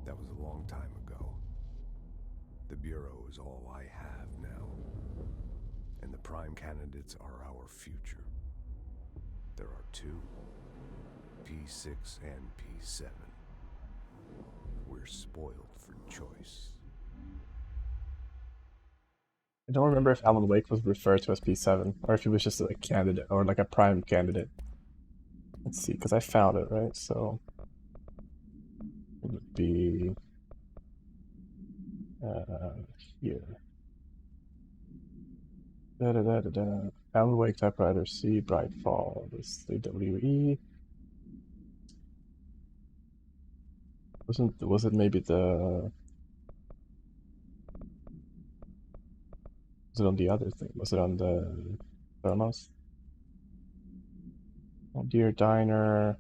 That was a long time ago. The Bureau is all I have now. And the prime candidates are our future. There are two, P6 and P7. We're spoiled for choice. I don't remember if Alan Wake was referred to as P7 or if he was just a candidate or like a prime candidate. Let's see, because I found it, right? So it would be here. Da da da da da. Alan Wake typewriter C Brightfall. This the WE. Was it maybe the was it on the other thing? Was it on the thermos? Oh dear diner.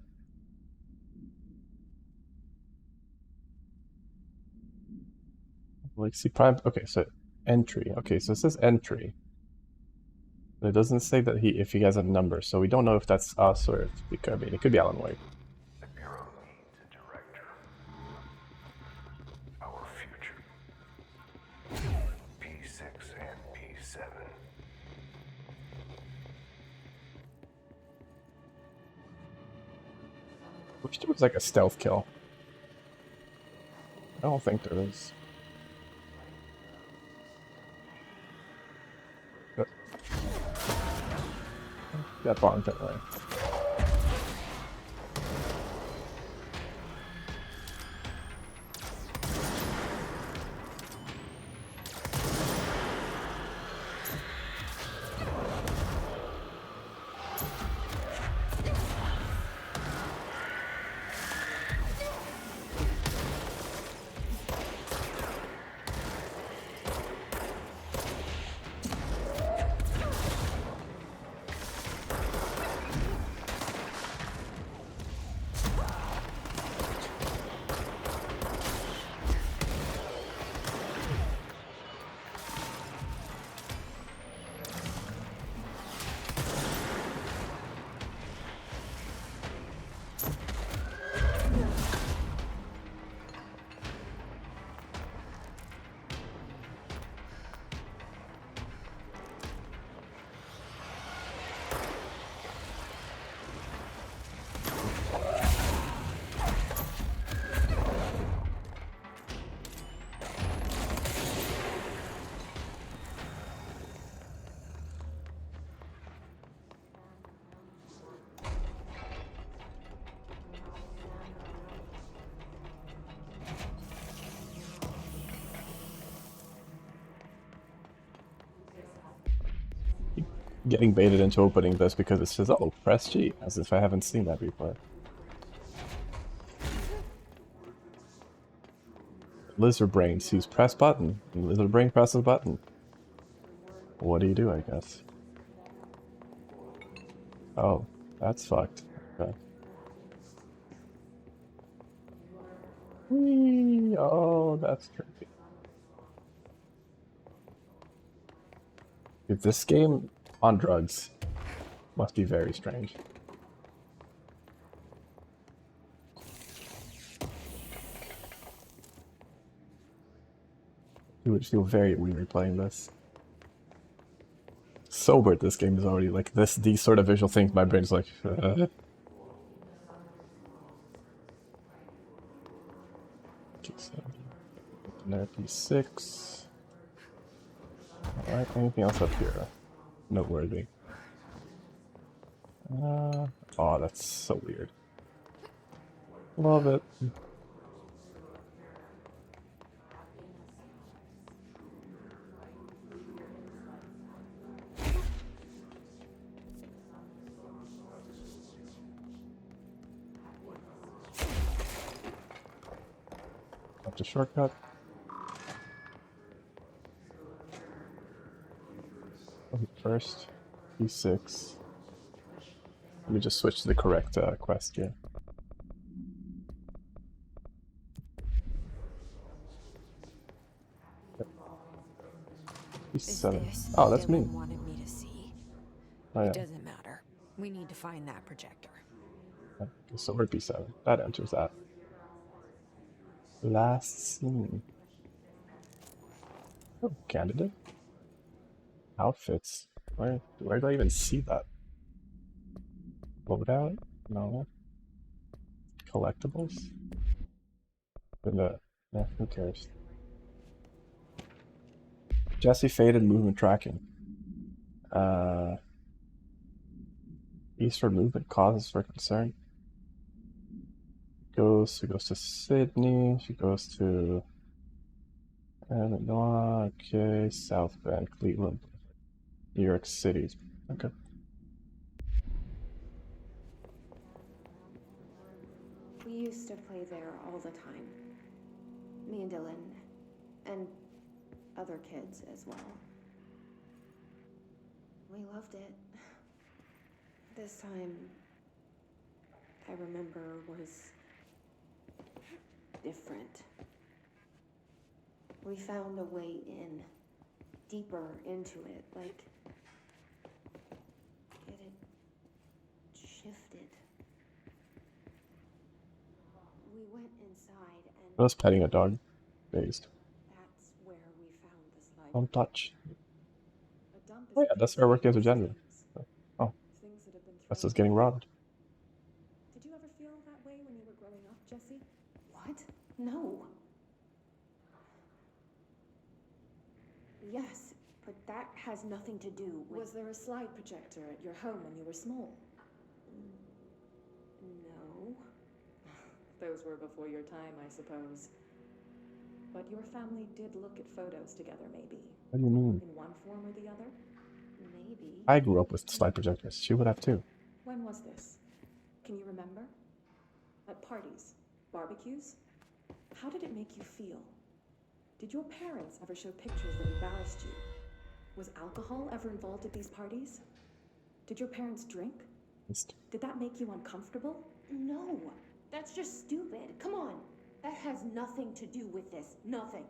Like C prime. Okay, so entry. Okay, so it says entry. But it doesn't say that if he has a number, so we don't know if that's us or if I mean it could be Alan Wake. The Bureau needs a director. Our future. P6 and P7. I wish there was like a stealth kill. I don't think there is. But that bomb didn't work. Getting baited into opening this because it says, oh, press G, as if I haven't seen that before. Lizard Brain sees press button, and Lizard Brain presses button. What do you do, I guess? Oh, that's fucked. Okay. Whee! Oh, that's trippy. Dude, this game on drugs must be very strange. It would feel very weird playing this. Sober, this game is already like this. These sort of visual things, my brain's like. P6. Alright, anything else up here? Noteworthy. Oh, that's so weird. Love it. Up to shortcut. First, P6. Let me just switch to the correct quest here. P7. Oh, that's me. Wanted me to see. Oh, yeah. It doesn't matter. We need to find that projector. So we're P7. That enters that. Last scene. Oh, candidate. Outfits. Where do I even see that? Loadout? No. Collectibles? Yeah, who cares? Jesse faded movement tracking. Eastward movement causes for concern. She goes to Sydney. She goes to Illinois. Okay, South Bend, Cleveland, New York City. Okay. We used to play there all the time. Me and Dylan, and other kids as well. We loved it. This time, I remember, was different. We found a way in, deeper into it, like it had shifted. We went inside and I was petting a dog. Based. that's where we found the slide. Don't touch. A dump is Oh a yeah, that's place our of work as a loose gender. things. Oh, Things that have been that's thrown just getting away. robbed. Did you ever feel that way when you were growing up, Jesse? What? No. Yes, but that has nothing to do with... Was there a slide projector at your home when you were small? No. Those were before your time, I suppose. But your family did look at photos together, maybe. What do you mean? In one form or the other? Maybe. I grew up with slide projectors. She would have too. When was this? Can you remember? At parties? Barbecues? How did it make you feel? Did your parents ever show pictures that embarrassed you? Was alcohol ever involved at these parties? Did your parents drink? Did that make you uncomfortable? No. That's just stupid. Come on. That has nothing to do with this. Nothing.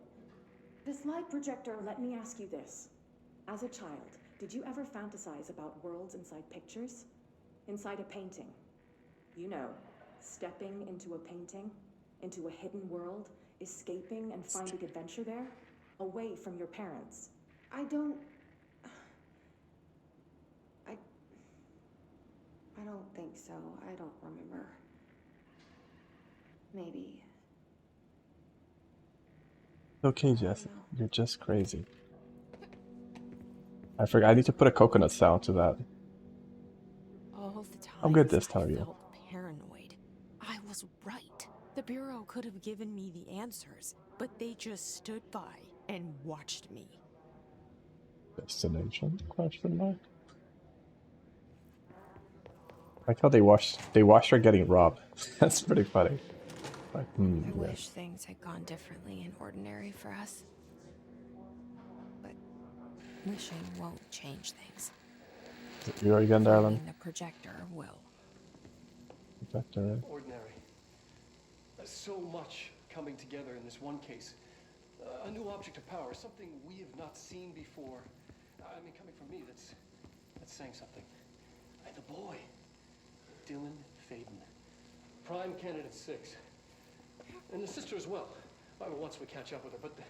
The slide projector, let me ask you this. As a child, did you ever fantasize about worlds inside pictures? Inside a painting? You know, stepping into a painting, into a hidden world, escaping and finding adventure there, away from your parents. I don't think so. I don't remember. Maybe. Okay, Jesse. You're just crazy. I forgot. I need to put a coconut sound to that. All the time. I'm good this I time, yeah. felt paranoid. I was right. The Bureau could have given me the answers, but they just stood by and watched me. Destination? Question mark. I like how they watched her getting robbed. That's pretty funny. Like, I yeah. wish things had gone differently in Ordinary for us. But wishing won't change things. You again, darling. Finding the projector will. Projector, right? Ordinary. So much coming together in this one case. A new object of power, something we have not seen before. I mean, coming from me, that's saying something. And the boy, Dylan Faden, prime candidate 6, and the sister as well. I mean, once we catch up with her, but the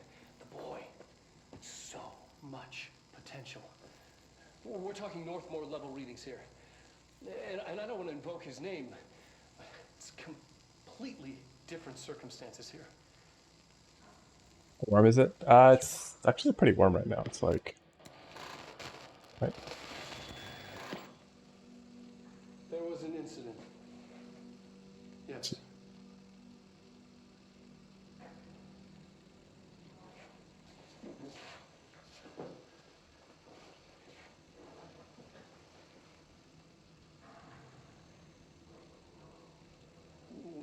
boy, so much potential. We're talking Northmore level readings here, and I don't want to invoke his name. It's completely different circumstances here. Warm is it? It's actually pretty warm right now. It's like, right? There was an incident. Yes.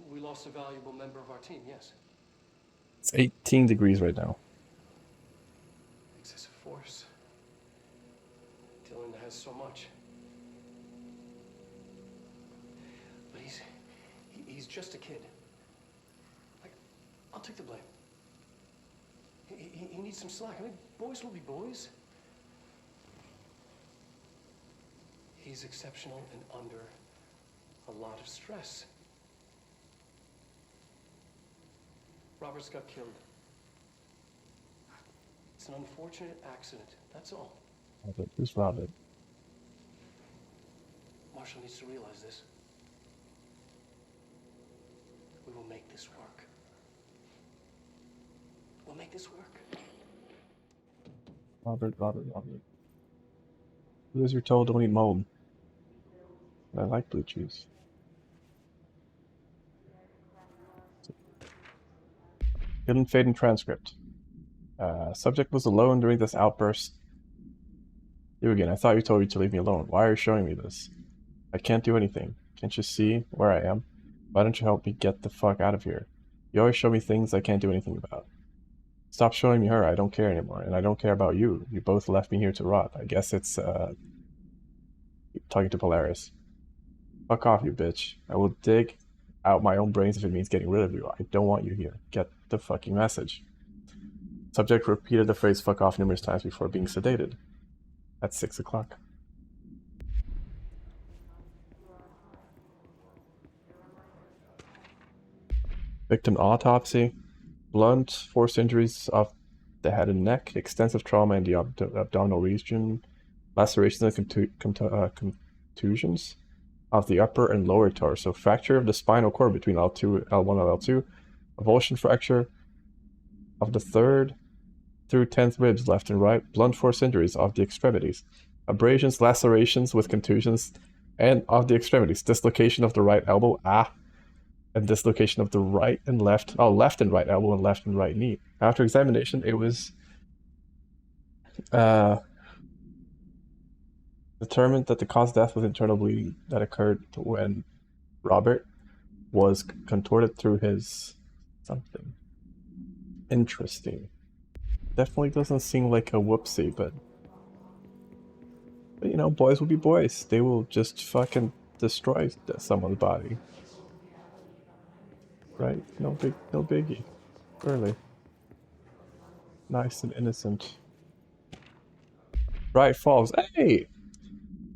We lost a valuable member of our team, yes. It's 18 degrees right now. Excessive force. Dylan has so much. But he's just a kid. I'll take the blame. He needs some slack. I mean, boys will be boys. He's exceptional and under a lot of stress. Roberts got killed. It's an unfortunate accident, that's all. Robert, who's Robert? Marshall needs to realize this. We will make this work. We'll make this work. Robert. Who is your told don't eat mold? I like blue cheese. Hidden fate and transcript. Subject was alone during this outburst. You again, I thought you told me to leave me alone. Why are you showing me this? I can't do anything. Can't you see where I am? Why don't you help me get the fuck out of here? You always show me things I can't do anything about. Stop showing me her. I don't care anymore. And I don't care about you. You both left me here to rot. I guess it's, talking to Polaris. Fuck off, you bitch. I will dig out my own brains if it means getting rid of you. I don't want you here. Get the fucking message. Subject repeated the phrase fuck off numerous times before being sedated. At 6 o'clock. Victim autopsy. Blunt force injuries of the head and neck. Extensive trauma in the abdominal region. Lacerations and contusions of the upper and lower torso. Fracture of the spinal cord between L1 and L2. Avulsion fracture of the 3rd through 10th ribs left and right. Blunt force injuries of the extremities. Abrasions, lacerations with contusions and of the extremities. Dislocation of the right elbow. And dislocation of the right and left. Oh, left and right elbow and left and right knee. After examination, it was determined that the cause of death was internal bleeding that occurred when Robert was contorted through his something. Interesting. Definitely doesn't seem like a whoopsie, but you know, boys will be boys. They will just fucking destroy someone's body. Right? No biggie. Really. Nice and innocent. Bright Falls. Hey!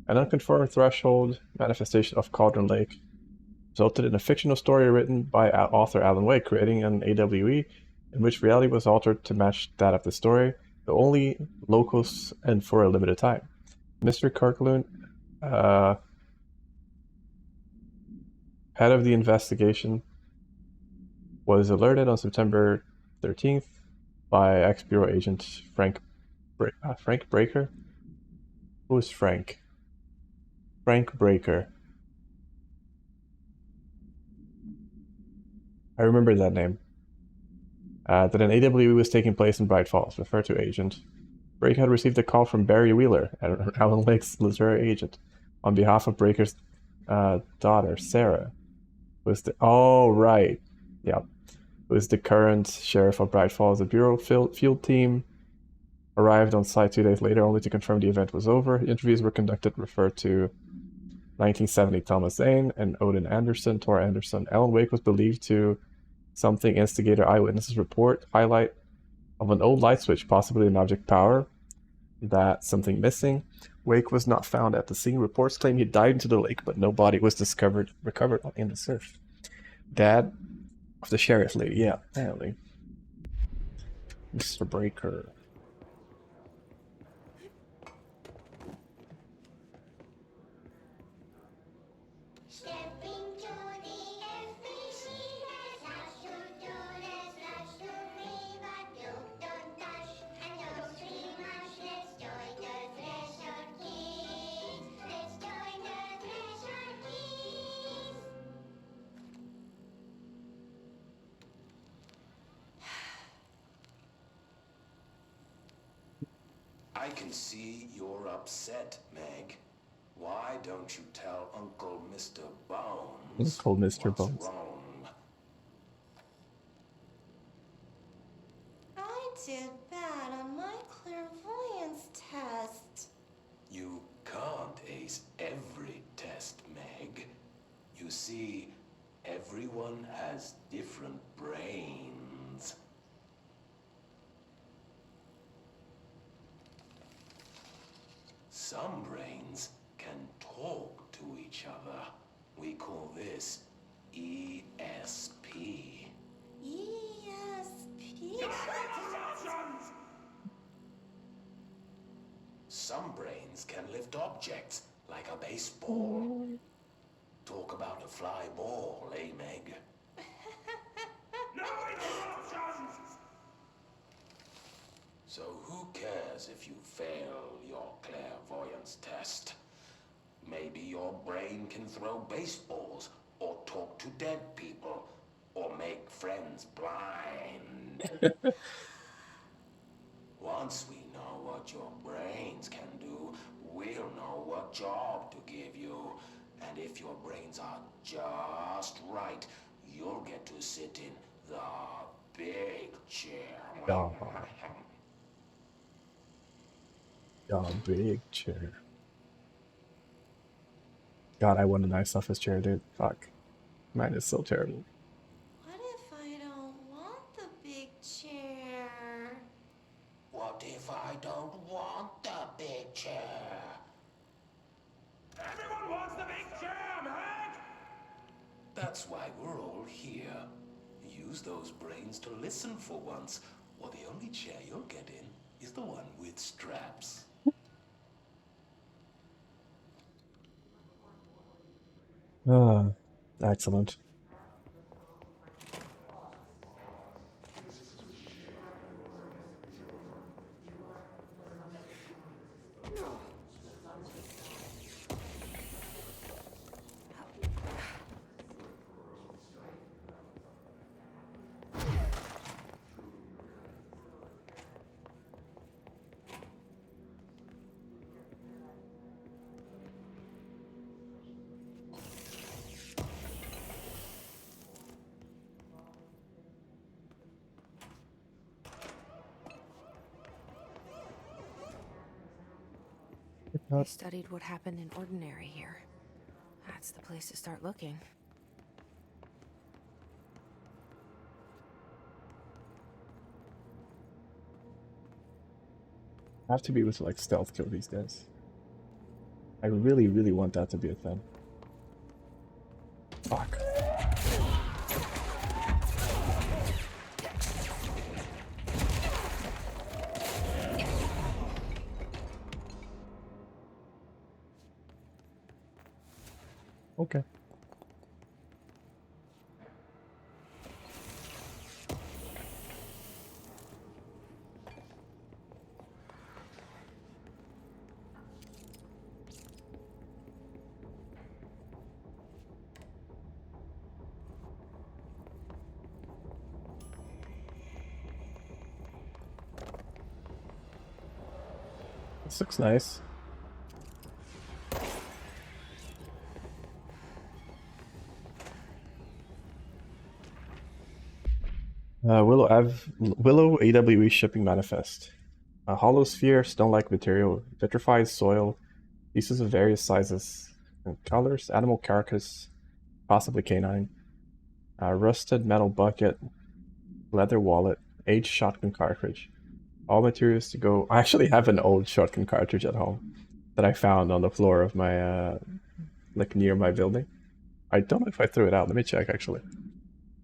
An unconfirmed threshold manifestation of Cauldron Lake resulted in a fictional story written by author Alan Wake, creating an AWE in which reality was altered to match that of the story, but only locals and for a limited time. Mr. Kirkland, head of the investigation, was alerted on September 13th by ex-bureau agent Frank Breaker. Who is Frank? Frank Breaker. I remember that name. That an AWE was taking place in Bright Falls, referred to agent. Breaker had received a call from Barry Wheeler, Alan Wake's literary agent, on behalf of Breaker's daughter, Sarah. Oh, right. Yeah. Who is the current sheriff of Bright Falls. The bureau field team arrived on site 2 days later, only to confirm the event was over. Interviews were conducted, referred to 1970 Thomas Zane and Odin Anderson, Tor Anderson. Alan Wake was believed to something instigator eyewitnesses report highlight of an old light switch, possibly an object power, that something missing. Wake was not found at the scene. Reports claim he died into the lake, but no body was recovered in the surf. Dad of the sheriff lady, yeah, apparently. Mr. Breaker. I can see you're upset, Meg. Why don't you tell Uncle Mr. Bones Uncle Mr. what's Bones. wrong? I did bad on my clairvoyance test. You can't ace every test, Meg. You see, everyone has different brains. Some brains can talk to each other. We call this ESP. ESP. brains can lift objects like a baseball. Talk about a fly ball, eh, Meg? No interruptions! So who cares if you fail your clairvoyance test? Maybe your brain can throw baseballs, or talk to dead people, or make friends blind. Once we know what your brains can do, we'll know what job to give you. And if your brains are just right, you'll get to sit in the big chair. Yeah. Yeah, big chair. God, I want a nice office chair, dude. Fuck. Mine is so terrible. What if I don't want the big chair? What if I don't want the big chair? Everyone wants the big chair, Meg! That's why we're all here. Use those brains to listen for once, or the only chair you'll get in is the one with straps. Ah, excellent. They studied what happened in Ordinary here. That's the place to start looking. I have to be able to like stealth kill these guys. I really, really want that to be a thing. Fuck. Okay. This looks nice. Willow AWE shipping manifest. A hollow sphere, stone-like material, vitrified soil, pieces of various sizes and colors, animal carcass, possibly canine, rusted metal bucket, leather wallet, aged shotgun cartridge. All materials to go. I actually have an old shotgun cartridge at home that I found on the floor of my, like near my building. I don't know if I threw it out. Let me check actually.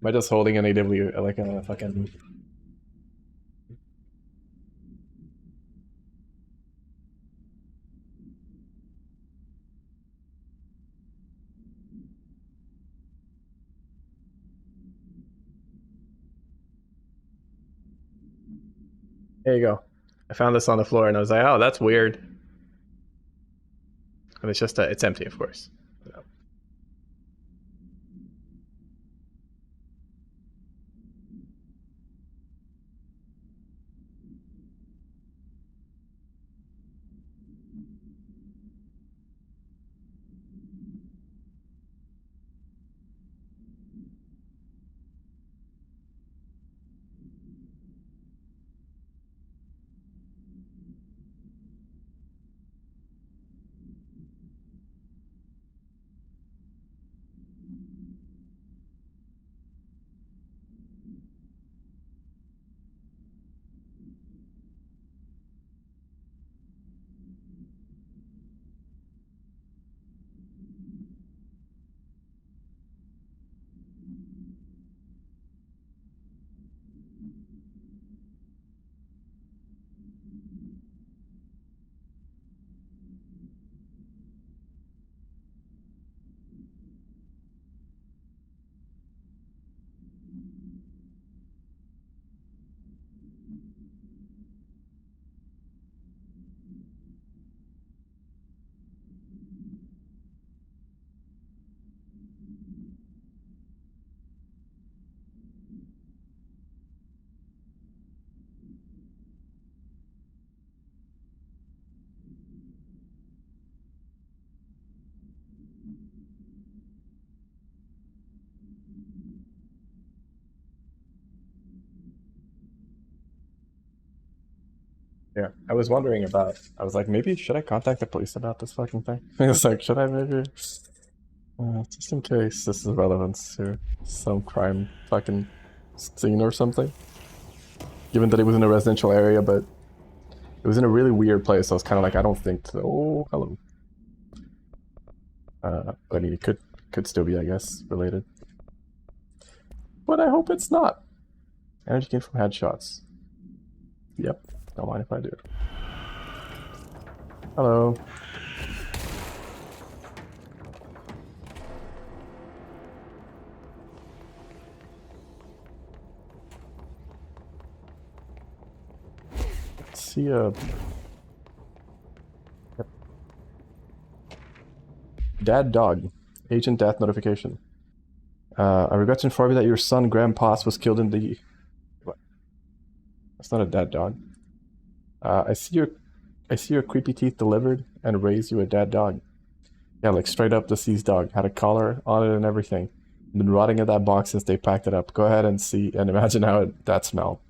Am I just holding an AW, like a fucking. There you go. I found this on the floor and I was like, oh, that's weird. And it's just, it's empty, of course. Yeah, I was wondering about. I was like, maybe should I contact the police about this fucking thing? I was like, should I maybe? Just in case this is relevant to some crime fucking scene or something. Given that it was in a residential area, but it was in a really weird place. I was kind of like, I don't think so. Oh, hello. I mean, it could still be, I guess, related. But I hope it's not. Energy gain from headshots. Yep. Don't mind if I do. Hello. Let's see Yep. Dad dog. Agent death notification. I regret to inform you that your son, Graham Potts, was killed in the... What? That's not a dead dog. I see your creepy teeth delivered and raised you a dead dog. Yeah, like straight up deceased dog. Had a collar on it and everything. Been rotting in that box since they packed it up. Go ahead and see and imagine how that smelled.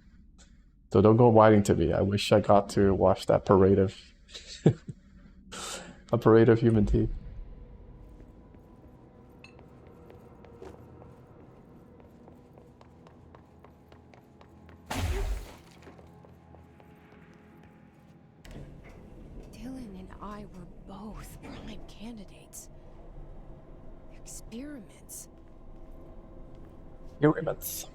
So don't go whining to me. I wish I got to watch that parade of a parade of human teeth. Dylan and I were both prime candidates. Experiments. Experiments.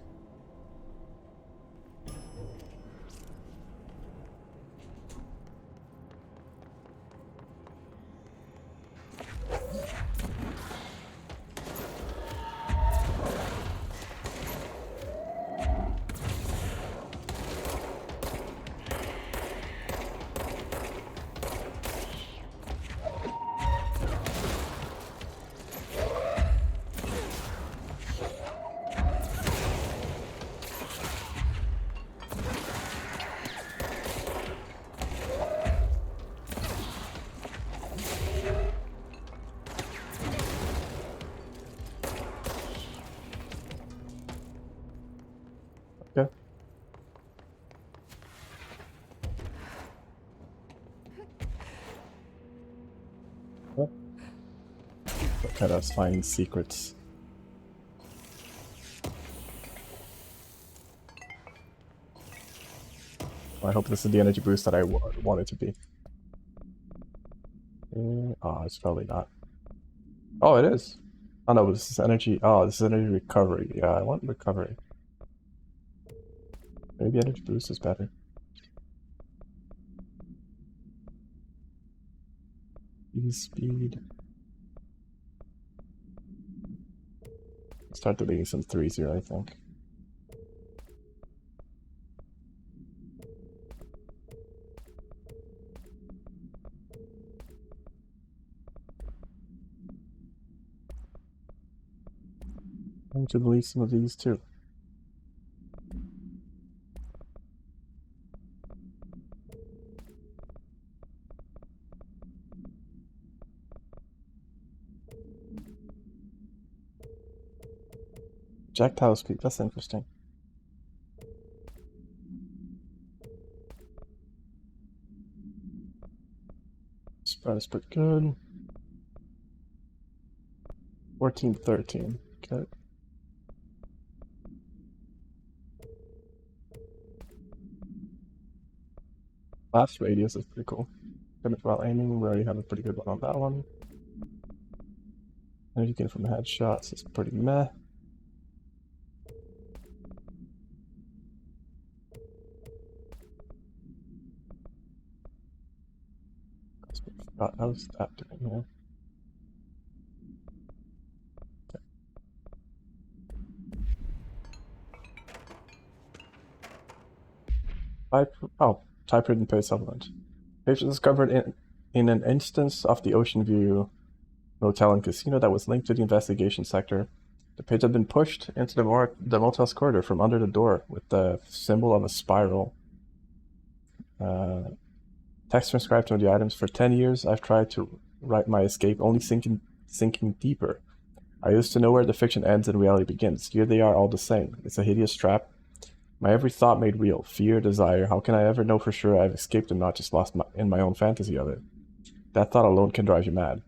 Okay. Look at us finding secrets. I hope this is the energy boost that I want it to be. Oh, it's probably not. Oh, it is. Oh no, but this is energy. Oh, this is energy recovery. Yeah, I want recovery. Maybe energy boost is better. Speed. Start deleting some threes here, I think. I need to delete some of these too. Projectile speed, that's interesting. Spread is pretty good. 14, 13. Okay. Blast radius is pretty cool. Limit while aiming, we already have a pretty good one on that one. And you get from headshots, it's pretty meh. How's that doing here? Typewritten page supplement. Page discovered in an instance of the Ocean View Motel and Casino that was linked to the investigation sector. The page had been pushed into the motel's corridor from under the door with the symbol of a spiral. Text transcribed to the items. For 10 years, I've tried to write my escape, only sinking deeper. I used to know where the fiction ends and reality begins. Here they are, all the same. It's a hideous trap. My every thought made real. Fear, desire. How can I ever know for sure I've escaped and not just lost in my own fantasy of it? That thought alone can drive you mad.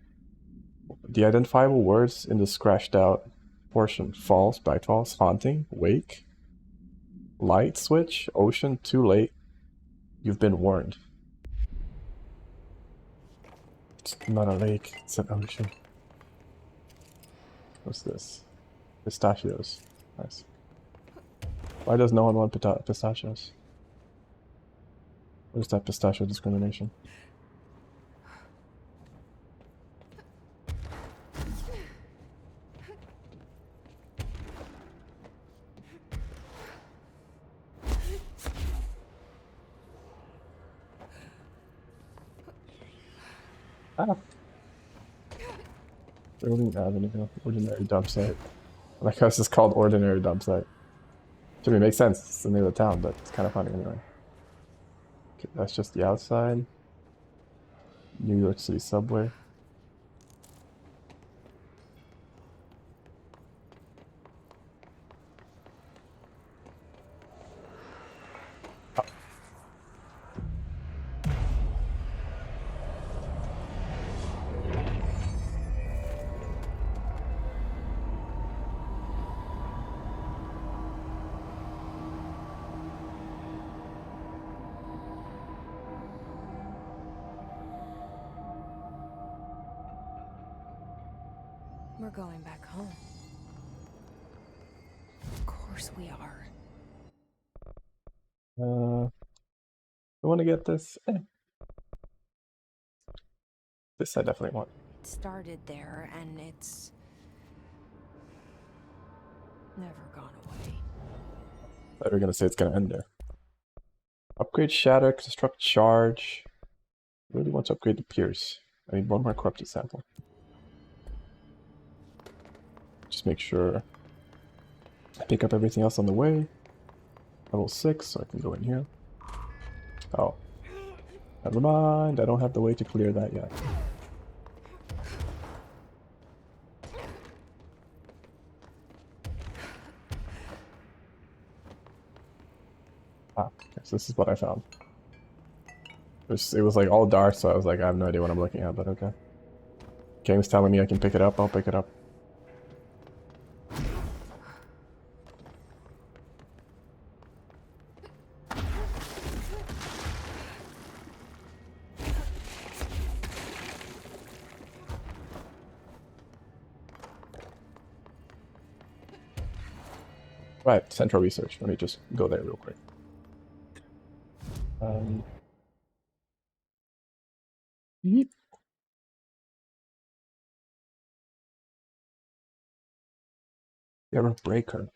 The identifiable words in the scratched out portion. False, bright false, haunting, wake, light switch, ocean, too late. You've been warned. It's not a lake, it's an ocean. What's this? Pistachios. Nice. Why does no one want pistachios? What is that pistachio discrimination? Ah. Building Avenue, ordinary dump site. Like how it's just called ordinary dump site. To me, it makes sense. It's the name of the town, but it's kind of funny anyway. Okay, that's just the outside. New York City subway. We're going back home. Of course we are. I want to get this. This I definitely want. It started there, and it's never gone away. I thought we were gonna say it's gonna end there. Upgrade Shatter, construct charge. I really want to upgrade the Pierce. I need one more corrupted sample. Just make sure I pick up everything else on the way. Level 6, so I can go in here. Oh. Never mind, I don't have the way to clear that yet. Ah, okay, so this is what I found. It was like all dark, so I was like, I have no idea what I'm looking at, but okay. Game's telling me I can pick it up, I'll pick it up. Right, Central Research. Let me just go there real quick. Yeep. Error breaker.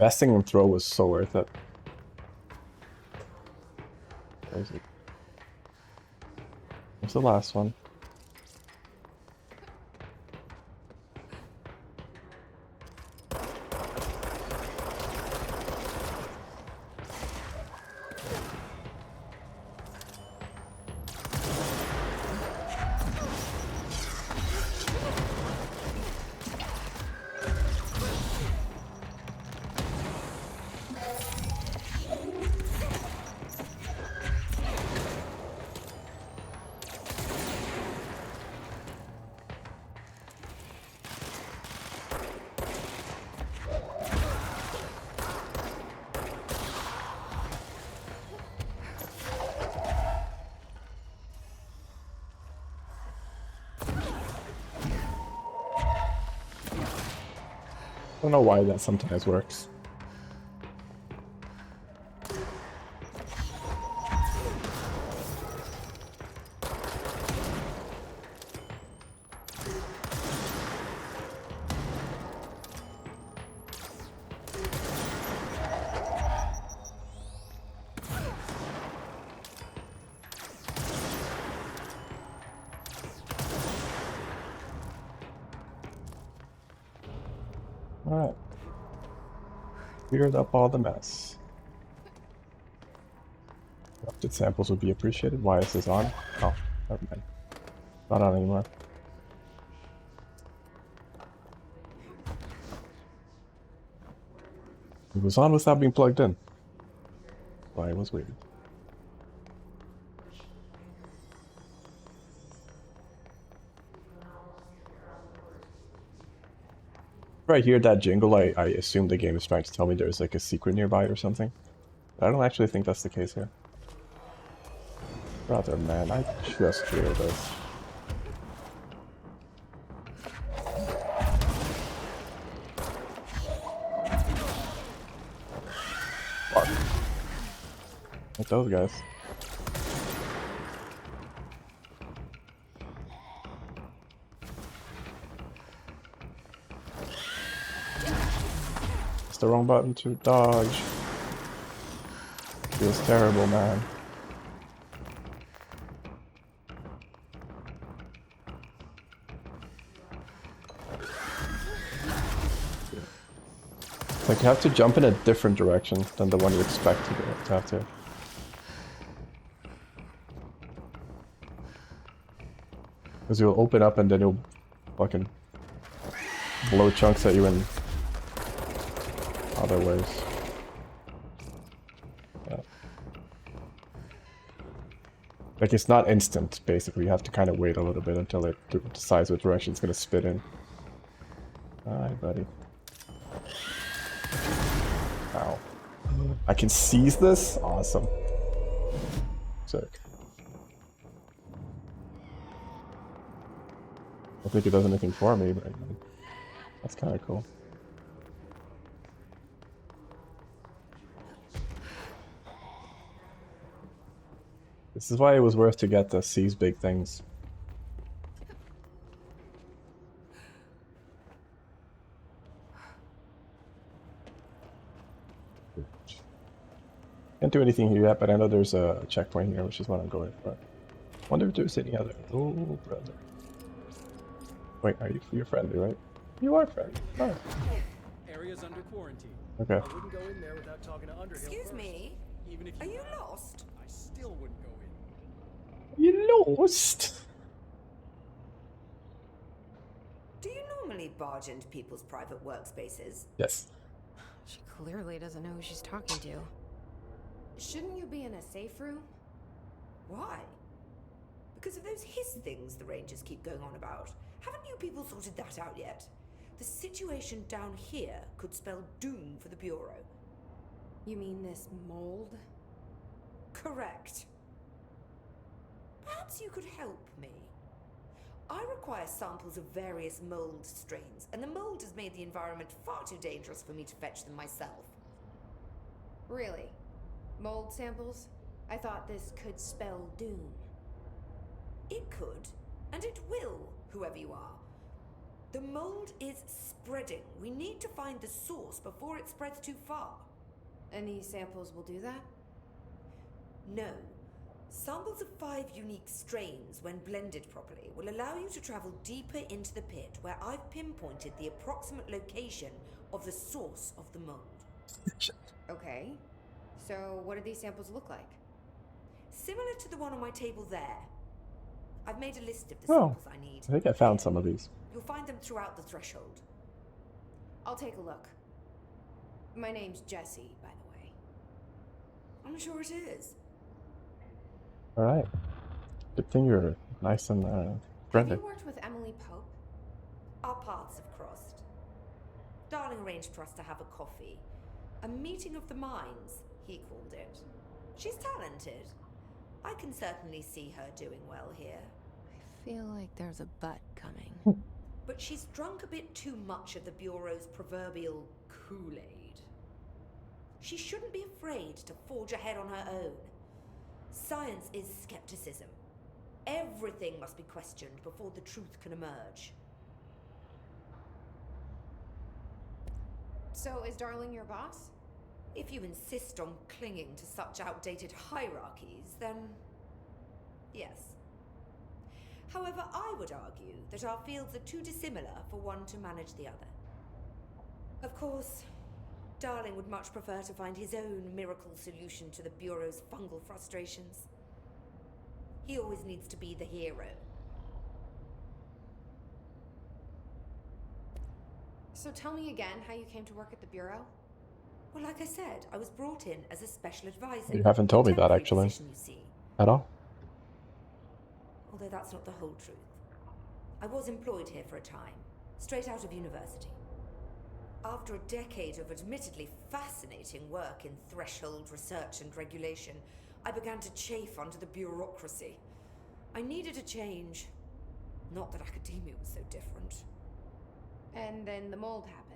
Investing in throw was so worth it. Crazy. What's the last one? I don't know why that sometimes works. Alright. Cleared up all the mess. Corrupted samples would be appreciated. Why is this on? Oh, never mind. Not on anymore. It was on without being plugged in. Why it was weird. If I hear that jingle, I assume the game is trying to tell me there's like a secret nearby or something. But I don't actually think that's the case here. Brother, man, I just hear this. Fuck. Like those guys. It's the wrong button to dodge. Feels terrible, man. Like, you have to jump in a different direction than the one you expect to have to. Because you'll open up and then you'll fucking blow chunks at you in other ways. Yeah. Like, it's not instant, basically. You have to kind of wait a little bit until it decides what direction it's going to spit in. Alright, buddy. Ow. I can seize this? Awesome. Sick. I don't think it does anything for me, but that's kind of cool. This is why it was worth to get the seize big things. Can't do anything here yet, but I know there's a checkpoint here, which is what I'm going for. Wonder if there's any other. Oh, brother. Wait, you're friendly, right? You are friendly. Oh. Area's under quarantine. Okay. I wouldn't go in there without talking to Underhill Excuse first. me? Even if Are you lost? I still wouldn't go in. You lost? Do you normally barge into people's private workspaces? Yes. She clearly doesn't know who she's talking to. Shouldn't you be in a safe room? Why? Because of those hiss things the Rangers keep going on about. Haven't you people sorted that out yet? The situation down here could spell doom for the Bureau. You mean this mold? Correct. Perhaps you could help me. I require samples of various mold strains, and the mold has made the environment far too dangerous for me to fetch them myself. Really? Mold samples? I thought this could spell doom. It could, and it will, whoever you are. The mold is spreading. We need to find the source before it spreads too far. And these samples will do that? No. Samples of 5 unique strains, when blended properly, will allow you to travel deeper into the pit, where I've pinpointed the approximate location of the source of the mold. Okay. So what do these samples look like? Similar to the one on my table there. I've made a list of the Oh, samples I need. I think I found some of these. You'll find them throughout the threshold. I'll take a look. My name's Jessie, by the way. I'm sure it is. Alright. Good thing you're nice and Have friendly. you worked with Emily Pope? Our paths have crossed. Darling arranged for us to have a coffee. A meeting of the minds, he called it. She's talented. I can certainly see her doing well here. I feel like there's a but coming. But she's drunk a bit too much of the Bureau's proverbial Kool-Aid. She shouldn't be afraid to forge ahead on her own. Science is skepticism. Everything must be questioned before the truth can emerge. So is Darling your boss? If you insist on clinging to such outdated hierarchies, then yes. However, I would argue that our fields are too dissimilar for one to manage the other. Of course, Darling would much prefer to find his own miracle solution to the Bureau's fungal frustrations. He always needs to be the hero. So tell me again how you came to work at the Bureau? Well, like I said, I was brought in as a special advisor. You haven't told me that, Temporary actually. position, you see. At all. Although that's not the whole truth. I was employed here for a time, straight out of university. After a decade of admittedly fascinating work in threshold research and regulation, I began to chafe under the bureaucracy. I needed a change. Not that academia was so different. And then the mold happened.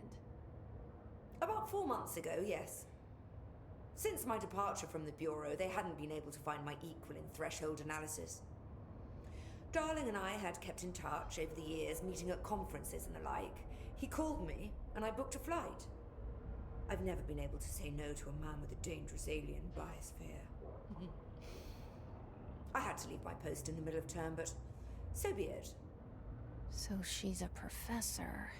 About 4 months ago, yes. Since my departure from the Bureau, they hadn't been able to find my equal in threshold analysis. Darling and I had kept in touch over the years, meeting at conferences and the like. He called me, and I booked a flight. I've never been able to say no to a man with a dangerous alien biosphere. I had to leave my post in the middle of term, but so be it. So she's a professor.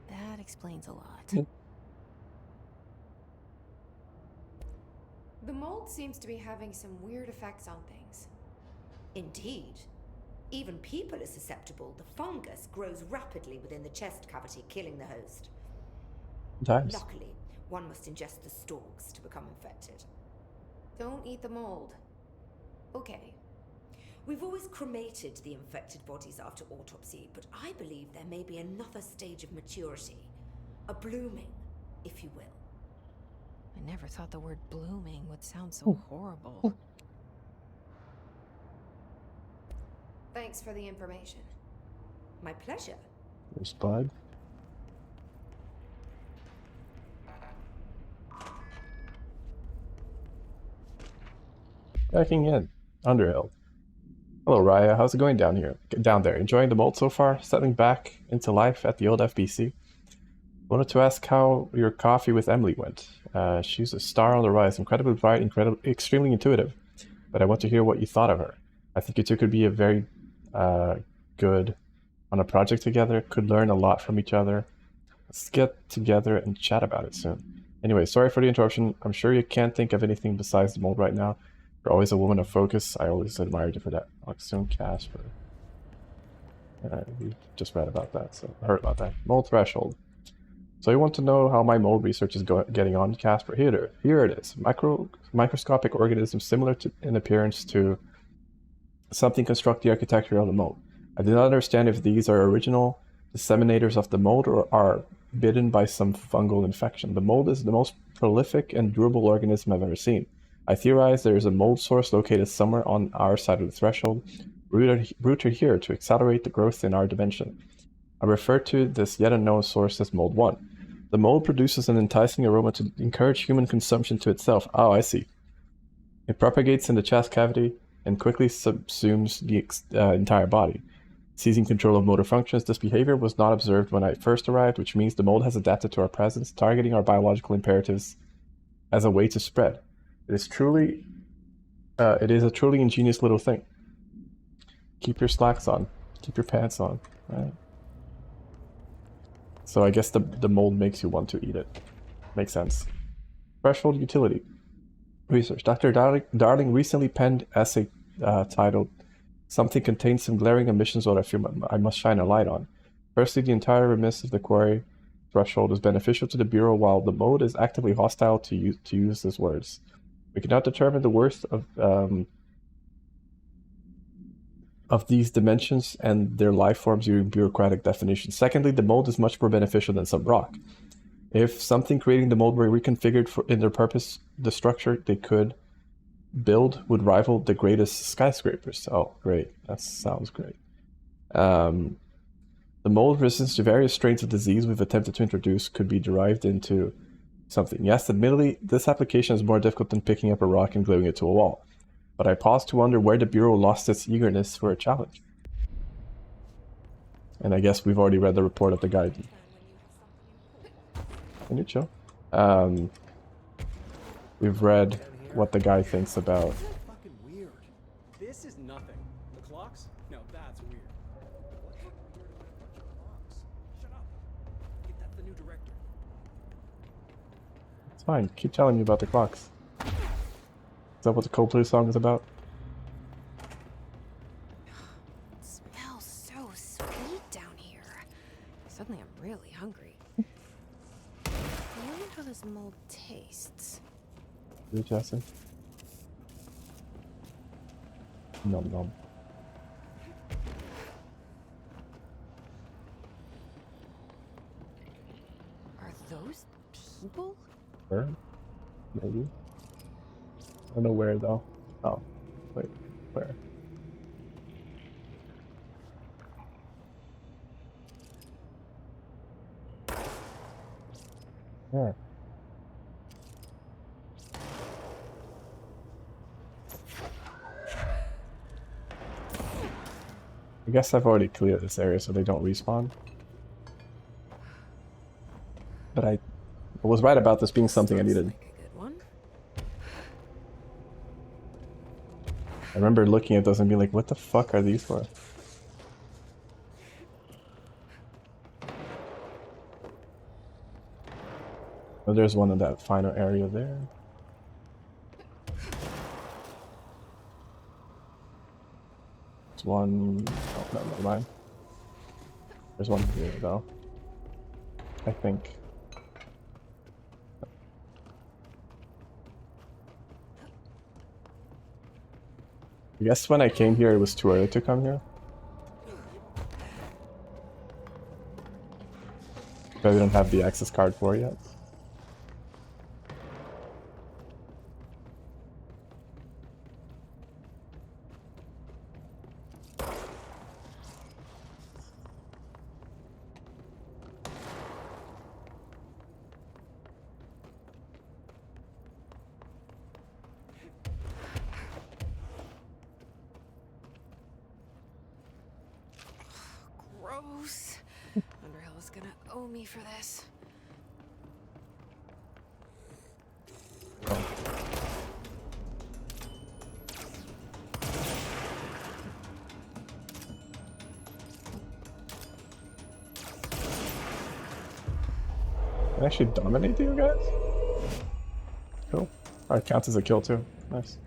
That explains a lot. The mold seems to be having some weird effects on things. Indeed. Even people are susceptible. The fungus grows rapidly within the chest cavity, killing the host. Sometimes. Luckily, one must ingest the stalks to become infected. Don't eat the mold. Okay. We've always cremated the infected bodies after autopsy, but I believe there may be another stage of maturity. A blooming, if you will. I never thought the word blooming would sound so horrible. Thanks for the information. My pleasure. There's Bud. Backing in. Underhill. Hello, Raya. How's it going down there? Enjoying the mold so far? Settling back into life at the old FBC? Wanted to ask how your coffee with Emily went. She's a star on the rise, incredibly bright, extremely intuitive. But I want to hear what you thought of her. I think you two could be a very good on a project together, could learn a lot from each other. Let's get together and chat about it soon. Anyway, sorry for the interruption. I'm sure you can't think of anything besides the mold right now. You're always a woman of focus. I always admired you for that. Soon, Casper. We just read about that, so heard about that. Mold threshold. So you want to know how my mold research is getting on, Casper? Here it is. Microscopic organisms similar in appearance to something construct the architecture of the mold. I do not understand if these are original disseminators of the mold or are bitten by some fungal infection. The mold is the most prolific and durable organism I've ever seen. I theorize there is a mold source located somewhere on our side of the threshold, rooted here to accelerate the growth in our dimension. I refer to this yet unknown source as Mold 1. The mold produces an enticing aroma to encourage human consumption to itself. Oh, I see. It propagates in the chest cavity and quickly subsumes the entire body. seizing control of motor functions. This behavior was not observed when I first arrived, which means the mold has adapted to our presence, targeting our biological imperatives as a way to spread. It is a truly ingenious little thing. Keep your slacks on. Keep your pants on, right? So I guess the mold makes you want to eat it. Makes sense. Threshold utility. Research. Dr. Darling recently penned essay titled "Something Contains Some Glaring Omissions That I Feel I Must Shine a Light On." Firstly, the entire remiss of the query threshold is beneficial to the Bureau, while the mode is actively hostile to use these words. We cannot determine the worst of these dimensions and their life forms using bureaucratic definitions. Secondly, the mold is much more beneficial than some rock. If something creating the mold were reconfigured in their purpose, the structure they could build would rival the greatest skyscrapers. Oh, great. That sounds great. The mold resistance to various strains of disease we've attempted to introduce could be derived into something. Yes, admittedly, this application is more difficult than picking up a rock and gluing it to a wall. But I pause to wonder where the Bureau lost its eagerness for a challenge. And I guess we've already read the report of the guy. Can you chill? We've read what the guy thinks about. Fucking weird. This is nothing. The clocks? No, that's weird. What's fucking weird about a bunch of clocks? Shut up. That's the new director. It's fine. Keep telling me about the clocks. Is that what the Coldplay song is about? It smells so sweet down here. Suddenly I'm really hungry. I wonder how this mold tastes. You, Jesse? Nom nom. Are those people? Where? Maybe. I don't know where though. Oh, wait, where? Where? I guess I've already cleared this area so they don't respawn. But I was right about this being something I needed. Like a good one. I remember looking at those and being like, what the fuck are these for? Oh, there's one in that final area there. There's one... oh, no, never mind. There's one here though. I think. I guess when I came here it was too early to come here. But we don't have the access card for it yet. Gross. Underhill is gonna owe me for this. Can I actually dominate you guys? Cool. Alright, counts as a kill too. Nice.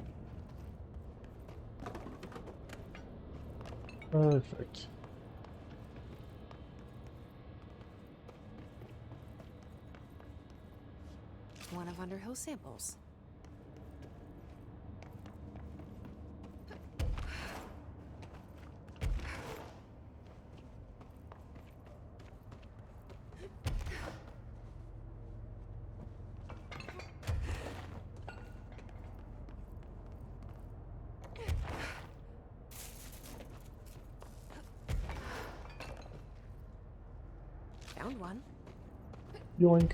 Perfect. One of Underhill's samples. Found one. Yoink.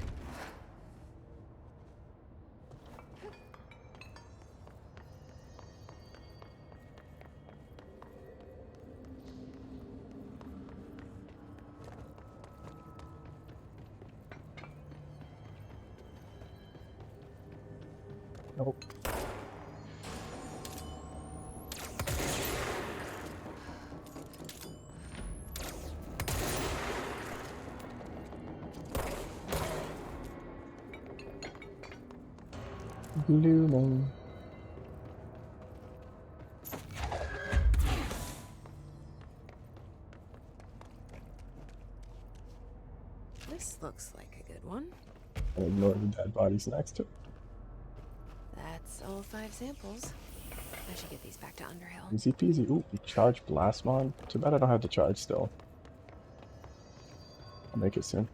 Nope. Blooming. This looks like a good one. And ignore the dead bodies next to it. That's all 5 samples. I should get these back to Underhill. Easy peasy. Ooh, we charge blast mod. Too bad I don't have the charge still. I'll make it soon.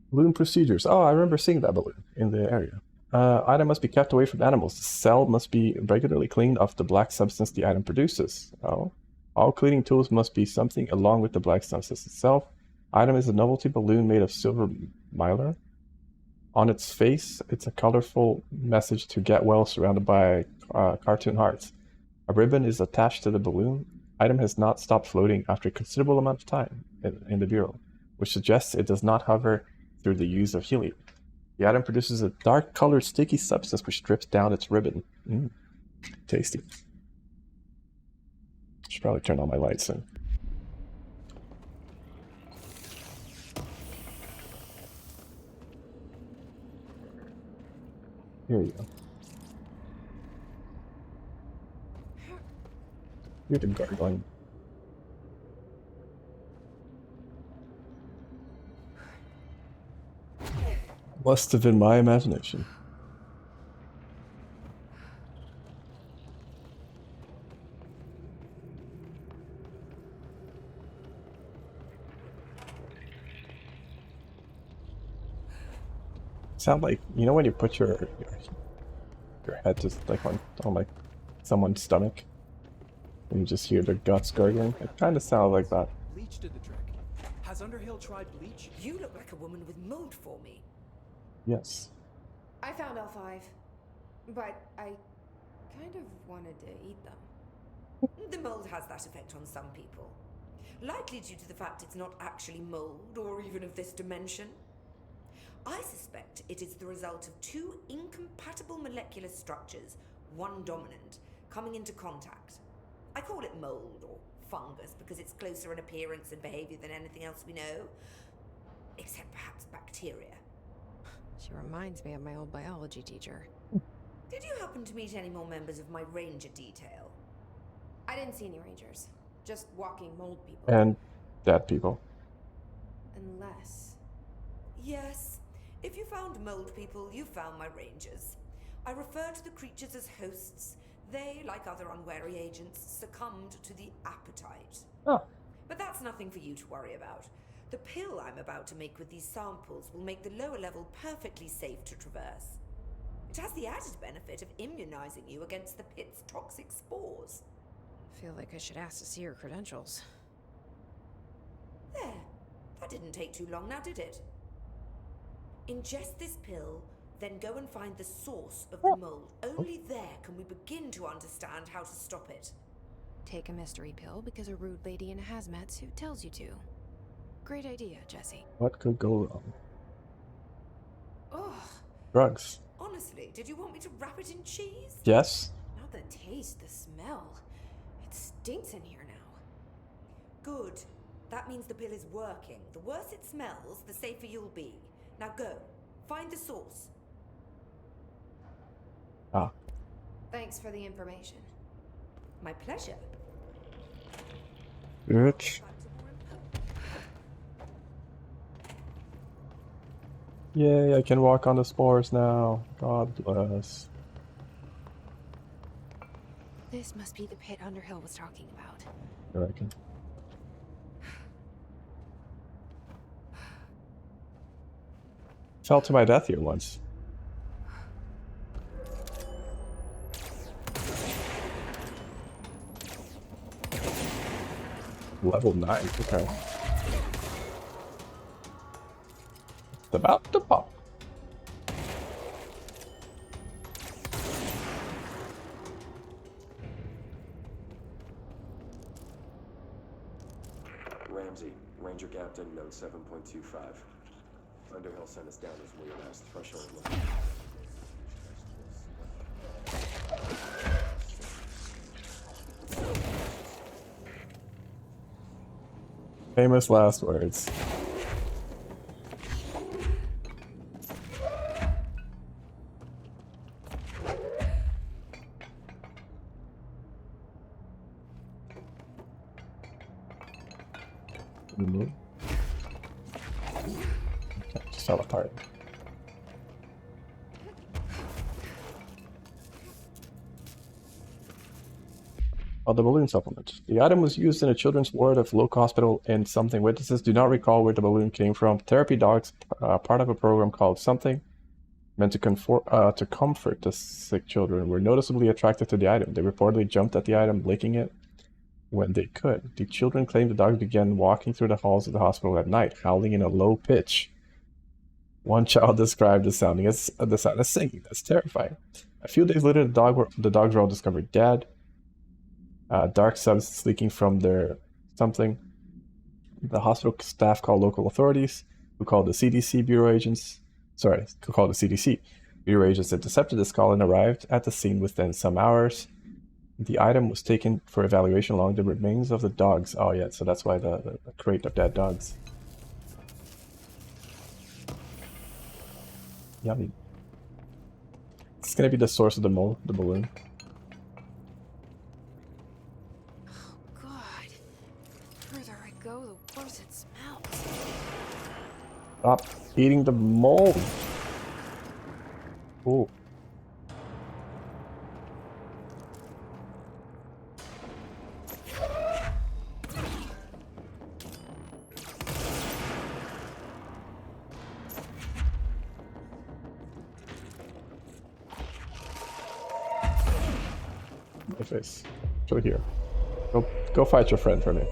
Balloon procedures. Oh, I remember seeing that balloon in the area. Item must be kept away from animals. The cell must be regularly cleaned of the black substance the item produces. Oh. All cleaning tools must be something along with the black substance itself. Item is a novelty balloon made of silver mylar. On its face, it's a colorful message to get well surrounded by cartoon hearts. A ribbon is attached to the balloon. Item has not stopped floating after a considerable amount of time in the bureau, which suggests it does not hover through the use of helium. The item produces a dark-colored sticky substance which drips down its ribbon. Tasty. Should probably turn on my lights soon. Here you go. You're the gargoyle. Must have been my imagination. Sound like, you know when you put your head just like on like someone's stomach and you just hear their guts gurgling? It kind of sounds like that. Bleach did the trick. Has Underhill tried bleach? You look like a woman with mold for me. Yes. I found all 5, but I kind of wanted to eat them. The mold has that effect on some people. Likely due to the fact it's not actually mold or even of this dimension. I suspect it is the result of 2 incompatible molecular structures, one dominant, coming into contact. I call it mold or fungus because it's closer in appearance and behavior than anything else we know, except perhaps bacteria. She reminds me of my old biology teacher. Did you happen to meet any more members of my ranger detail? I didn't see any rangers, just walking mold people. And dead people. Unless... Yes. If you found mold people, you found my rangers. I refer to the creatures as hosts. They, like other unwary agents, succumbed to the appetite. Oh. But that's nothing for you to worry about. The pill I'm about to make with these samples will make the lower level perfectly safe to traverse. It has the added benefit of immunizing you against the pit's toxic spores. Feel like I should ask to see her credentials. There. That didn't take too long now, did it? Ingest this pill, then go and find the source of the mold. Only there can we begin to understand how to stop it. Take a mystery pill because a rude lady in a hazmat suit tells you to. Great idea, Jesse. What could go wrong? Ugh. Drugs. Honestly, did you want me to wrap it in cheese? Yes. Not the taste, the smell. It stinks in here now. Good. That means the pill is working. The worse it smells, the safer you'll be. Now go. Find the source. Ah. Thanks for the information. My pleasure. Bitch. Yay, I can walk on the spores now. God bless. This must be the pit Underhill was talking about. I reckon. Fell to my death here once. Level 9, okay. It's about to pop. Ramsey, Ranger Captain, note 7.25. Underhill sent us down this weird-ass threshold looking. Famous last words. Okay, just fell apart. Oh, the balloon supplement. The item was used in a children's ward of local hospital and something. Witnesses do not recall where the balloon came from. Therapy dogs, part of a program called Something, meant to comfort the sick children, were noticeably attracted to the item. They reportedly jumped at the item, licking it when they could. The children claimed the dogs began walking through the halls of the hospital at night, howling in a low pitch. One child described the sound as singing. That's terrifying. A few days later, the dogs were all discovered dead. Dark substance leaking from their something. The hospital staff called local authorities, who called the CDC bureau agents. Who called the CDC. Bureau agents intercepted this call and arrived at the scene within some hours. The item was taken for evaluation along the remains of the dogs. Oh yeah, so that's why the crate of dead dogs. Yummy. It's gonna be the source of the balloon. Oh god. The further I go, the worse it smells. Stop eating the mold. Ooh. My face. Go here. Go fight your friend for me.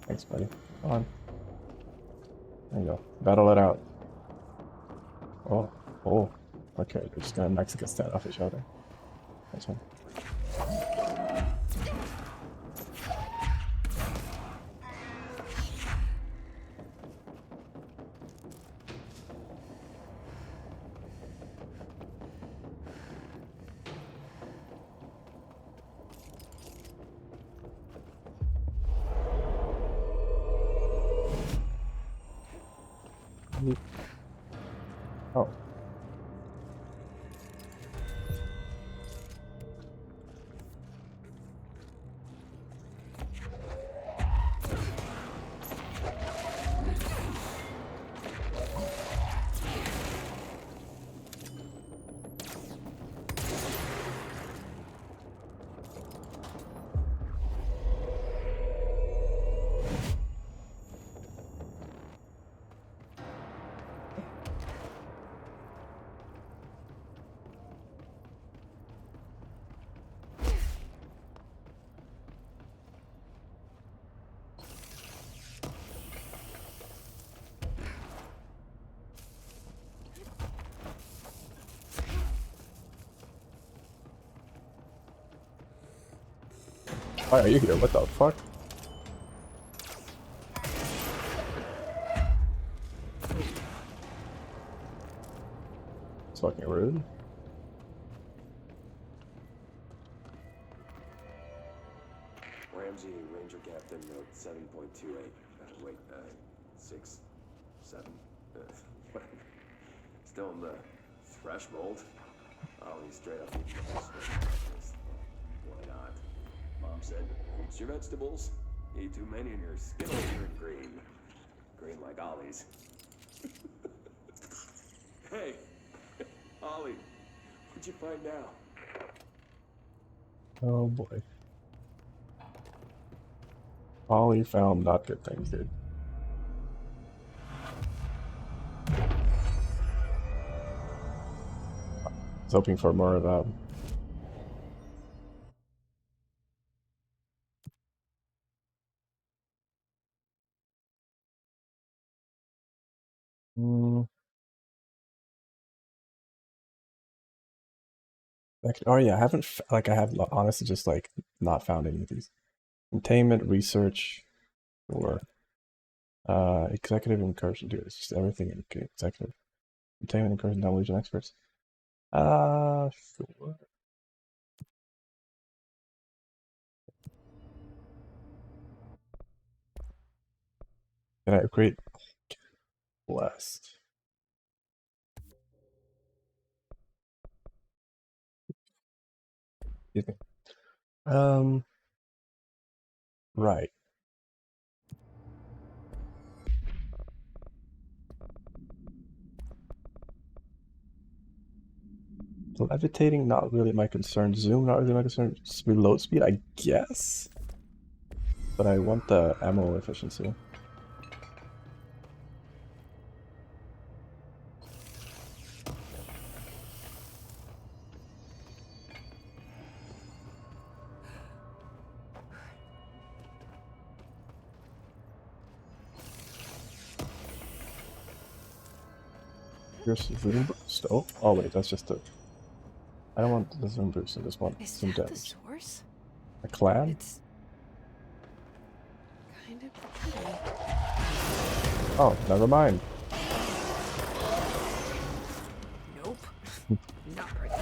Thanks, buddy. Come on. There you go. Battle it out. Oh. Okay, they're just gonna Mexican stand off each other. That's one. Oh. Why are you here? What the fuck? It's fucking rude. Ramsey, Ranger Captain, note 7.28. Wait, 6, 7. Still in the threshold. Oh, he's straight up eating the vegetables. Why not? Mom said, eat your vegetables. Eat too many and your skin will turn green. Green like Ollie's. Hey, Ollie, what'd you find now? Oh boy. Ollie found not good things, dude. I was hoping for more of that. Oh yeah, I haven't I have honestly just like not found any of these. Containment, research. Or executive incursion, dude. It's just everything in executive. Containment incursion, demolition experts. Sure. Can I upgrade? Blessed. Excuse me. Right. Levitating, not really my concern. Zoom, not really my concern. Reload speed, I guess. But I want the ammo efficiency. Here's zoom boost. Oh wait, that's just a. I don't want the zoom boost in this one. Is Zoom that the damage. source? A clam? It's kind of pretty. Oh, never mind. Nope. Not pretty.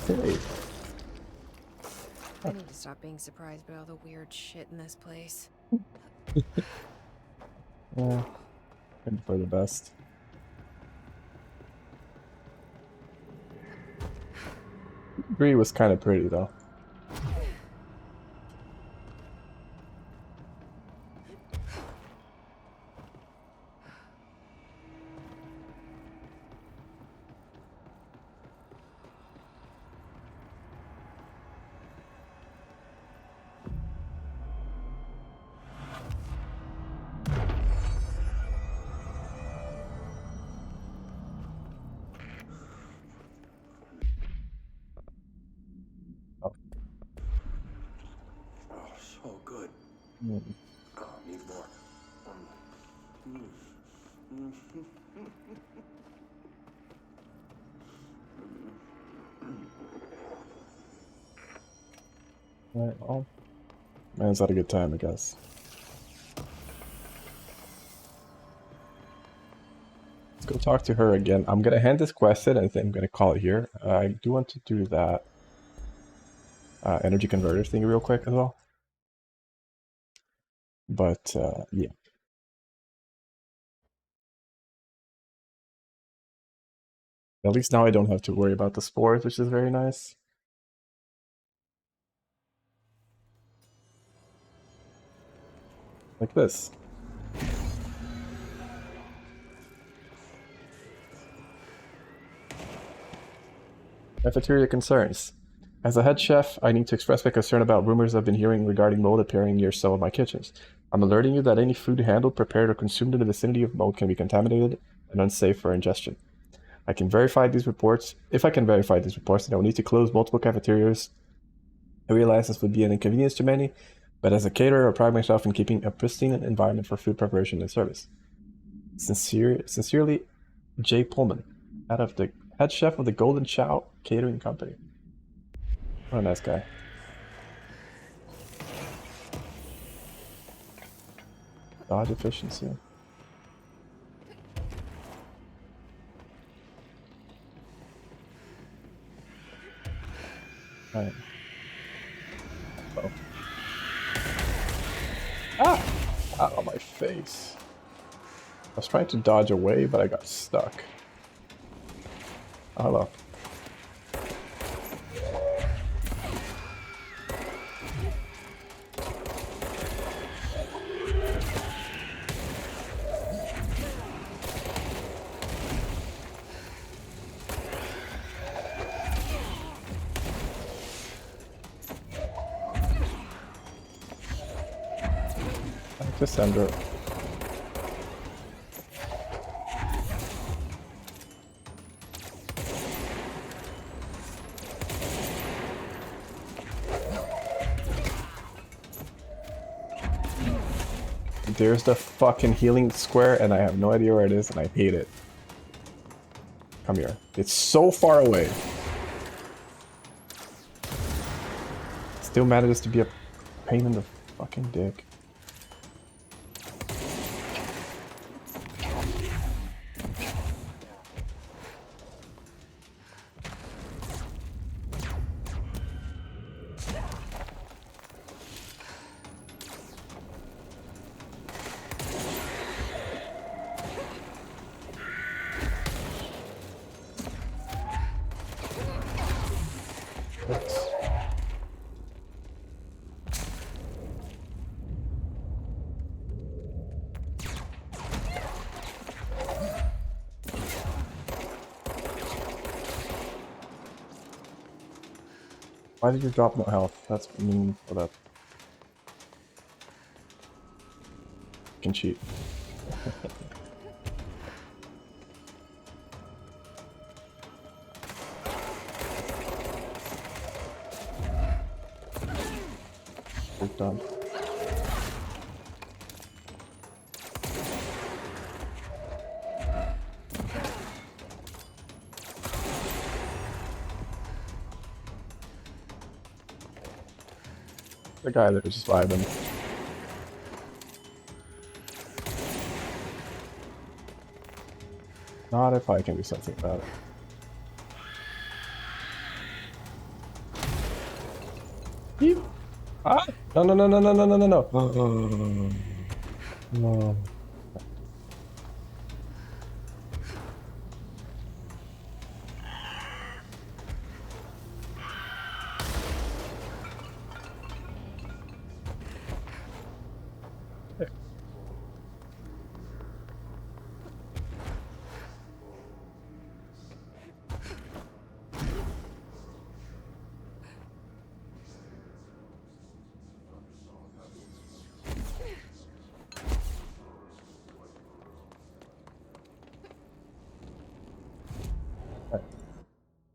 Hey. I need to stop being surprised by all the weird shit in this place. Yeah. Maybe for the best. Bree was kind of pretty though. So good. Mm. Oh, need more. Alright, well. Man's had a good time, I guess. Let's go talk to her again. I'm gonna hand this quest in, and I think I'm gonna call it here. I do want to do that energy converter thing real quick as well. But yeah. At least now I don't have to worry about the spores, which is very nice. Like this. Cafeteria concerns. As a head chef, I need to express my concern about rumors I've been hearing regarding mold appearing near some of my kitchens. I'm alerting you that any food handled, prepared, or consumed in the vicinity of mold can be contaminated and unsafe for ingestion. I can verify these reports. If I can verify these reports, then I will need to close multiple cafeterias. I realize this would be an inconvenience to many, but as a caterer, I pride myself in keeping a pristine environment for food preparation and service. Sincerely, Jay Pullman, head chef of the Golden Chow Catering Company. What a nice guy. Dodge efficiency. Right. Oh. Ah! Out of my face. I was trying to dodge away, but I got stuck. Oh, hello. Just send her. There's the fucking healing square, and I have no idea where it is, and I hate it. Come here. It's so far away. Still manages to be a pain in the fucking dick. Why did you drop no health? That's mean for that. Can cheat. We're done. The guy that was just vibing. Not if I can do something about it. Yeep. Ah! No, no, no, no, no, no, no, no, no. No.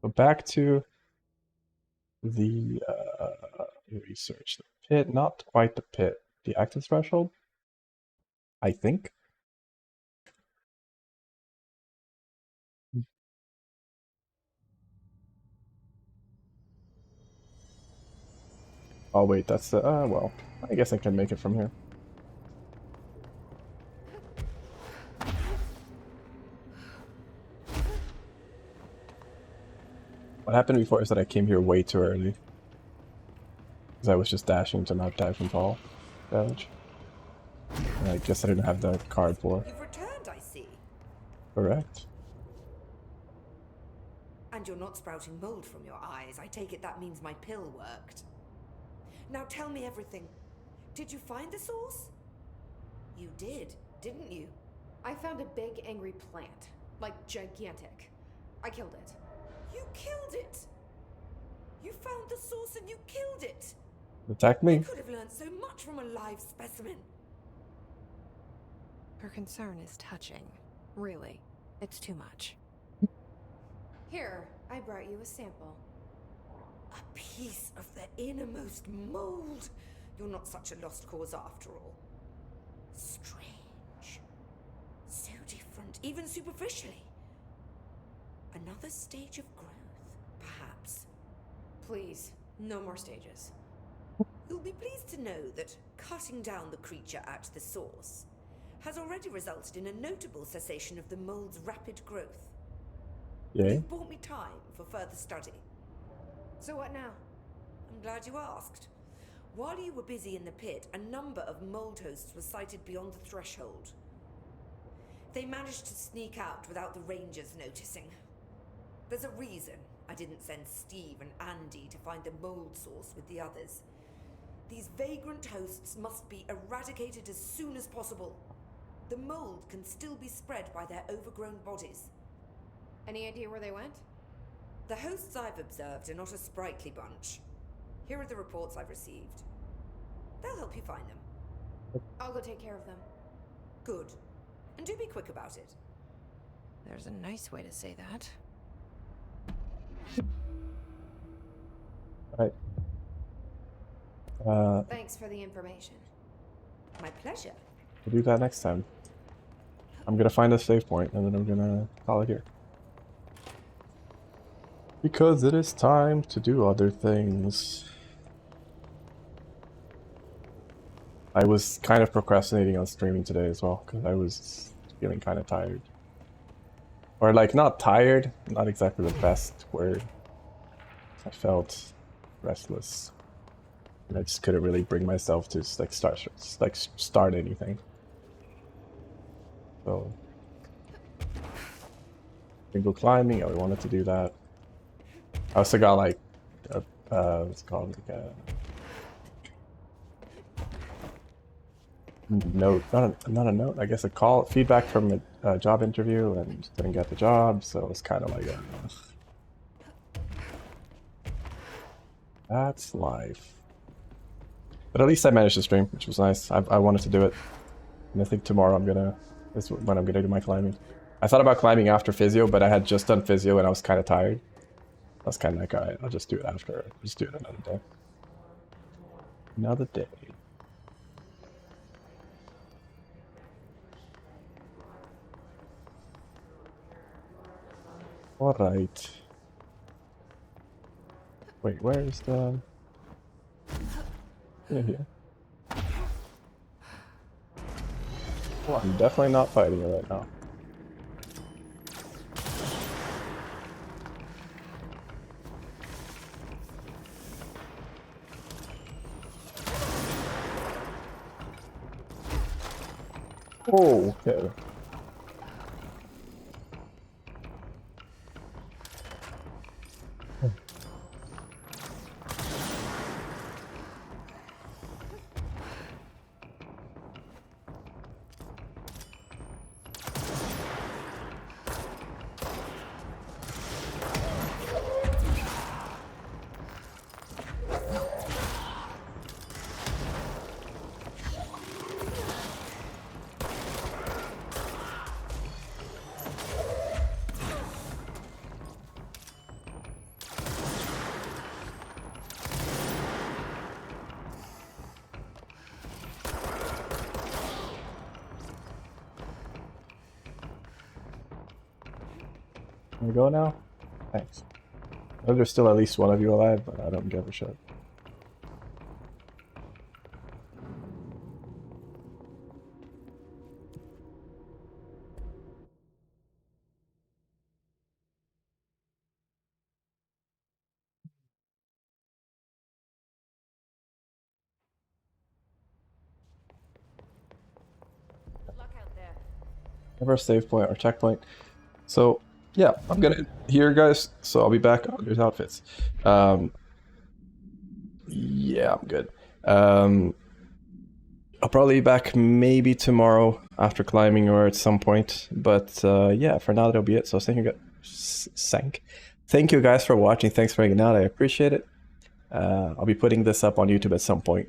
So back to the research. The pit, not quite the pit. The active threshold, I think. Oh wait, that's the, well, I guess I can make it from here. What happened before is that I came here way too early. Because I was just dashing to not die from fall damage. And I guess I didn't have the card for. You've returned, I see. Correct. And you're not sprouting mold from your eyes. I take it that means my pill worked. Now tell me everything. Did you find the source? You did, didn't you? I found a big angry plant. Like gigantic. I killed it. You killed it! You found the source and you killed it! Attack me. You could have learned so much from a live specimen. Her concern is touching. Really. It's too much. Here, I brought you a sample. A piece of the innermost mold. You're not such a lost cause after all. Strange. So different, even superficially. Another stage of growth, perhaps. Please, no more stages. You'll be pleased to know that cutting down the creature at the source has already resulted in a notable cessation of the mold's rapid growth. Yay. You've bought me time for further study. So what now? I'm glad you asked. While you were busy in the pit, a number of mold hosts were sighted beyond the threshold. They managed to sneak out without the rangers noticing. There's a reason I didn't send Steve and Andy to find the mold source with the others. These vagrant hosts must be eradicated as soon as possible. The mold can still be spread by their overgrown bodies. Any idea where they went? The hosts I've observed are not a sprightly bunch. Here are the reports I've received. They'll help you find them. I'll go take care of them. Good. And do be quick about it. There's a nice way to say that. Right. Thanks for the information. My pleasure. We'll do that next time. I'm gonna find a save point and then I'm gonna call it here. Because it is time to do other things. I was kind of procrastinating on streaming today as well because I was feeling kind of tired. Or like, not tired, not exactly the best word. I felt restless. And I just couldn't really bring myself to like start anything. So single climbing, I wanted to do that. I also got like what's it called, like a note, not a note, I guess a call, feedback from a job interview, and didn't get the job, so it's kind of like that's life. But at least I managed to stream, which was nice. I wanted to do it, and I think tomorrow is when I'm gonna do my climbing. I thought about climbing after physio, but I had just done physio and I was kind of tired. I was kind of like, alright, I'll just do it after. I'll just do it another day. Another day. Alright. Wait, where's the... Yeah, here. Well, I'm definitely not fighting it right now. Oh, okay. Can we go now? Thanks. I know there's still at least one of you alive, but I don't give a shit. Good luck out there. Never a save point or checkpoint. So yeah, I'm gonna here, guys. So I'll be back. Oh, there's outfits. Yeah, I'm good. I'll probably be back maybe tomorrow after climbing or at some point. But yeah, for now that'll be it. So thank you guys for watching. Thanks for hanging out. I appreciate it. I'll be putting this up on YouTube at some point.